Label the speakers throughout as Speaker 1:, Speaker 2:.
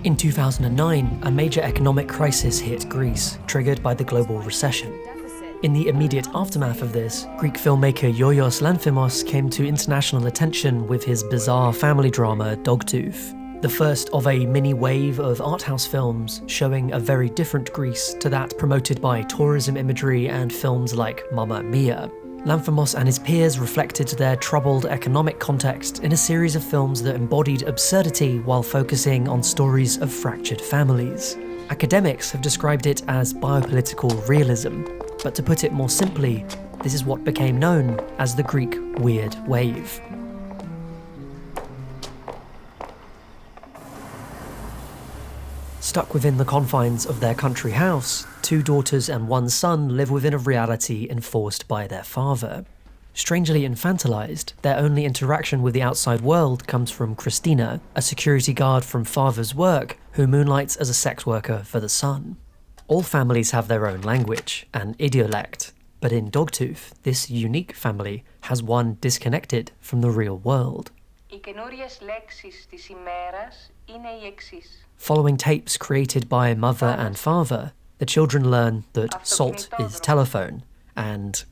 Speaker 1: In 2009, a major economic crisis hit Greece, triggered by the global recession. In the immediate aftermath of this, Greek filmmaker Yorgos Lanthimos came to international attention with his bizarre family drama Dogtooth, the first of a mini wave of art house films showing a very different Greece to that promoted by tourism imagery and films like Mamma Mia. Lanthimos and his peers reflected their troubled economic context in a series of films that embodied absurdity while focusing on stories of fractured families. Academics have described it as biopolitical realism, but to put it more simply, this is what became known as the Greek Weird Wave. Stuck within the confines of their country house, 2 daughters and 1 son live within a reality enforced by their father. Strangely infantilized, their only interaction with the outside world comes from Christina, a security guard from father's work who moonlights as a sex worker for the son. All families have their own language, an idiolect, but in Dogtooth, this unique family has one disconnected from the real world. Following tapes created by mother and father, the children learn that salt is telephone and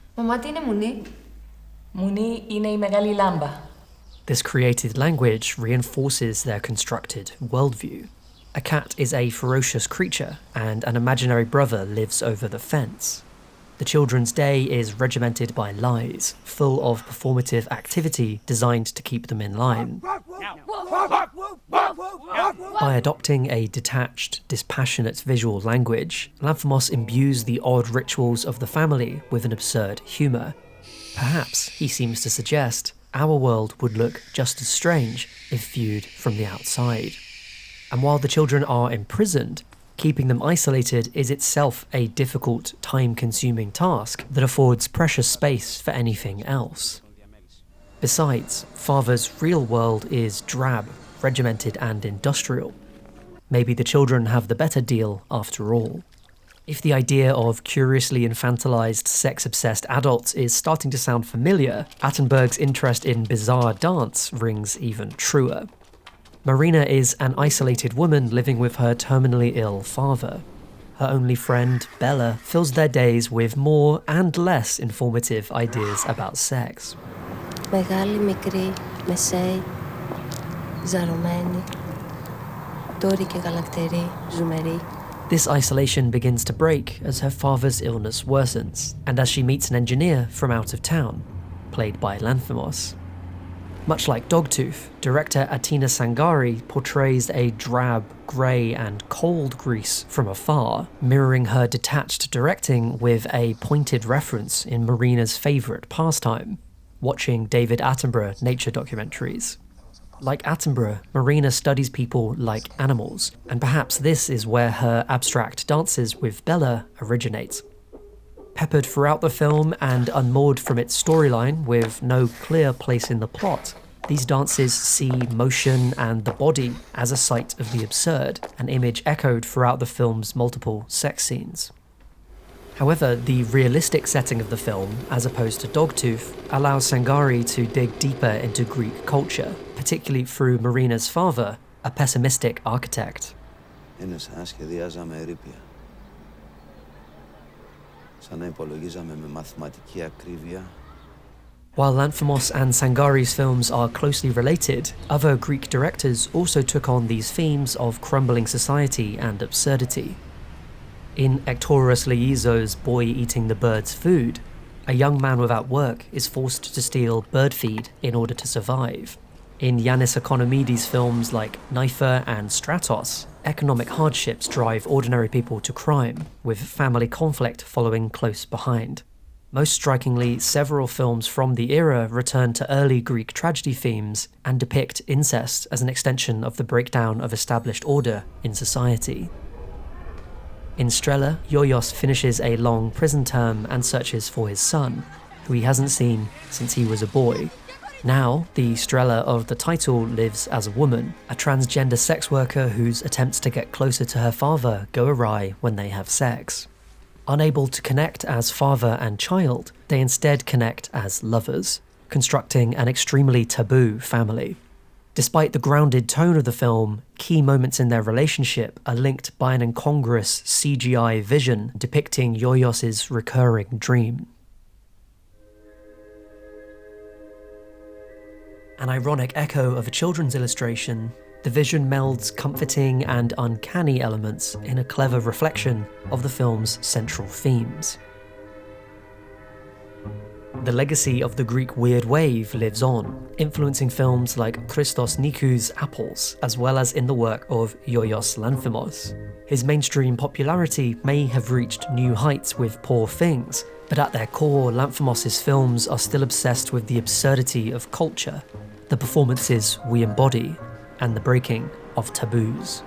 Speaker 1: this created language reinforces their constructed worldview. A cat is a ferocious creature and an imaginary brother lives over the fence. The children's day is regimented by lies, full of performative activity designed to keep them in line. By adopting a detached, dispassionate visual language, Lanthimos imbues the odd rituals of the family with an absurd humour. Perhaps, he seems to suggest, our world would look just as strange if viewed from the outside. And while the children are imprisoned, keeping them isolated is itself a difficult, time-consuming task that affords precious space for anything else. Besides, father's real world is drab, regimented and industrial. Maybe the children have the better deal after all. If the idea of curiously infantilized, sex-obsessed adults is starting to sound familiar, Attenberg's interest in bizarre dance rings even truer. Marina is an isolated woman living with her terminally ill father. Her only friend, Bella, fills their days with more and less informative ideas about sex.
Speaker 2: Μεγάλη, μικρή, μεσαίη, ζαρωμένη, τόρη και γαλακτερή, ζουμερή.
Speaker 1: This isolation begins to break as her father's illness worsens, and as she meets an engineer from out of town, played by Lanthimos. Much like Dogtooth, director Atina Sangari portrays a drab, grey and cold Greece from afar, mirroring her detached directing with a pointed reference in Marina's favourite pastime, watching David Attenborough nature documentaries. Like Attenborough, Marina studies people like animals, and perhaps this is where her abstract dances with Bella originate. Peppered throughout the film and unmoored from its storyline with no clear place in the plot, these dances see motion and the body as a site of the absurd, an image echoed throughout the film's multiple sex scenes. However, the realistic setting of the film, as opposed to Dogtooth, allows Sangari to dig deeper into Greek culture, particularly through Marina's father, a pessimistic architect. While Lanthimos and Sangari's films are closely related, other Greek directors also took on these themes of crumbling society and absurdity. In Hectorus Liizos' Boy Eating the Bird's Food, a young man without work is forced to steal bird feed in order to survive. In Yannis Economidis' films like Nypher and Stratos, economic hardships drive ordinary people to crime, with family conflict following close behind. Most strikingly, several films from the era return to early Greek tragedy themes and depict incest as an extension of the breakdown of established order in society. In Strela, Yorgos finishes a long prison term and searches for his son, who he hasn't seen since he was a boy. Now, the Strela of the title lives as a woman, a transgender sex worker whose attempts to get closer to her father go awry when they have sex. Unable to connect as father and child, they instead connect as lovers, constructing an extremely taboo family. Despite the grounded tone of the film, key moments in their relationship are linked by an incongruous CGI vision depicting Yorgos' recurring dream. An ironic echo of a children's illustration, the vision melds comforting and uncanny elements in a clever reflection of the film's central themes. The legacy of the Greek weird wave lives on, influencing films like Christos Nikou's Apples, as well as in the work of Yorgos Lanthimos. His mainstream popularity may have reached new heights with Poor Things, but at their core, Lanthimos' films are still obsessed with the absurdity of culture, the performances we embody, and the breaking of taboos.